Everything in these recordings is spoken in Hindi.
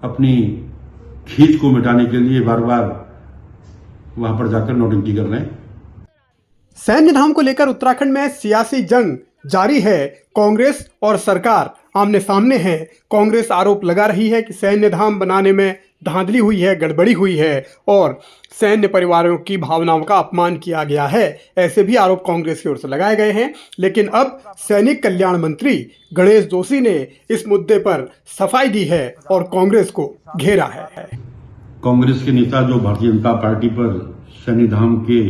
अपनी खींच को मिटाने के लिए बार बार वहां पर जाकर नौटंकी कर रहे हैं। सैन्य धाम को लेकर उत्तराखंड में सियासी जंग जारी है। कांग्रेस और सरकार आमने सामने है। कांग्रेस आरोप लगा रही है कि सैन्य धाम बनाने में धांधली हुई है, गड़बड़ी हुई है और सैन्य परिवारों की भावनाओं का अपमान किया गया है। ऐसे भी आरोप कांग्रेस की ओर से लगाए गए हैं। लेकिन अब सैनिक कल्याण मंत्री गणेश जोशी ने इस मुद्दे पर सफाई दी है और कांग्रेस को घेरा है। कांग्रेस के नेता जो भारतीय जनता पार्टी पर सैन्य धाम के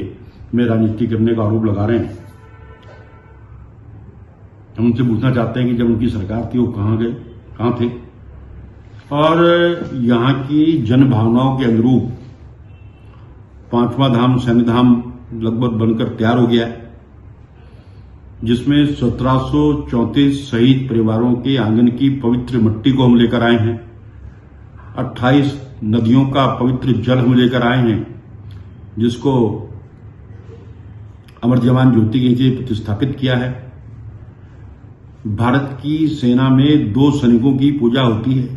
में राजनीति करने का आरोप लगा रहे हैं, हम उनसे पूछना चाहते हैं कि जब उनकी सरकार थी वो कहां गए, कहां थे? और यहां की जन भावनाओं के अनुरूप पांचवा धाम सैन्य धाम लगभग बनकर तैयार हो गया है, जिसमें 1734 शहीद परिवारों के आंगन की पवित्र मिट्टी को हम लेकर आए हैं। 28 नदियों का पवित्र जल हम लेकर आए हैं, जिसको अमर जवान ज्योति के नीचे प्रतिस्थापित किया है। भारत की सेना में 2 सैनिकों की पूजा होती है,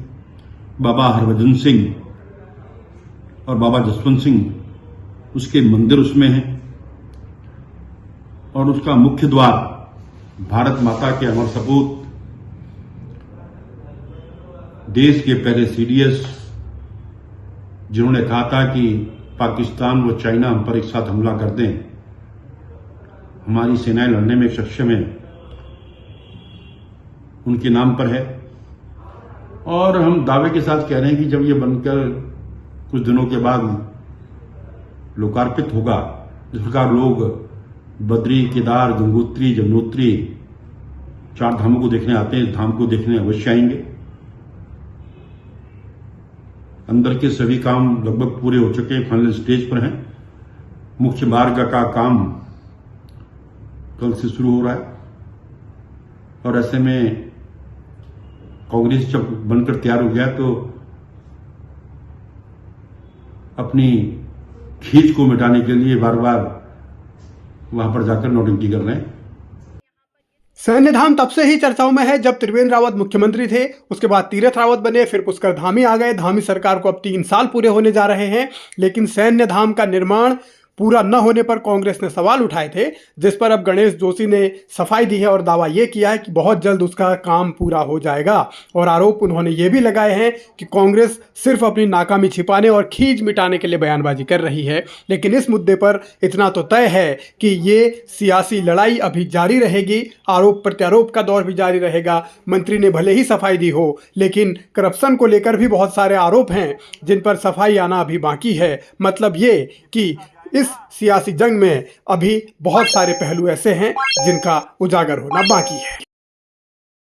बाबा हरभजन सिंह और बाबा जसवंत सिंह। उसके मंदिर उसमें है और उसका मुख्य द्वार भारत माता के अमर सपूत, देश के पहले सीडीएस, जिन्होंने कहा था कि पाकिस्तान व चाइना हम पर एक साथ हमला कर दें, हमारी सेनाएं लड़ने में सक्षम है, उनके नाम पर है। और हम दावे के साथ कह रहे हैं कि जब ये बनकर कुछ दिनों के बाद लोकार्पित होगा, जिस प्रकार लोग बद्री, केदार, गंगोत्री, जमुनोत्री 4 धामों को देखने आते हैं, इस धाम को देखने अवश्य आएंगे। अंदर के सभी काम लगभग पूरे हो चुके हैं, फाइनल स्टेज पर हैं। मुख्य मार्ग का काम कल से शुरू हो रहा है और ऐसे में कांग्रेस जब बनकर तैयार हो गया तो अपनी खींच को मिटाने के लिए बार बार वहां पर जाकर नौटंकी कर रहे हैं। सैन्य धाम तब से ही चर्चाओं में है जब त्रिवेंद्र रावत मुख्यमंत्री थे। उसके बाद तीरथ रावत बने, फिर पुष्कर धामी आ गए। धामी सरकार को अब 3 साल पूरे होने जा रहे हैं, लेकिन सैन्य धाम का निर्माण पूरा न होने पर कांग्रेस ने सवाल उठाए थे, जिस पर अब गणेश जोशी ने सफाई दी है और दावा यह किया है कि बहुत जल्द उसका काम पूरा हो जाएगा। और आरोप उन्होंने ये भी लगाए हैं कि कांग्रेस सिर्फ अपनी नाकामी छिपाने और खींच मिटाने के लिए बयानबाजी कर रही है। लेकिन इस मुद्दे पर इतना तो तय है कि ये सियासी लड़ाई अभी जारी रहेगी, आरोप प्रत्यारोप का दौर भी जारी रहेगा। मंत्री ने भले ही सफाई दी हो, लेकिन करप्शन को लेकर भी बहुत सारे आरोप हैं जिन पर सफाई आना अभी बाकी है। मतलब ये कि इस सियासी जंग में अभी बहुत सारे पहलू ऐसे हैं जिनका उजागर होना बाकी है।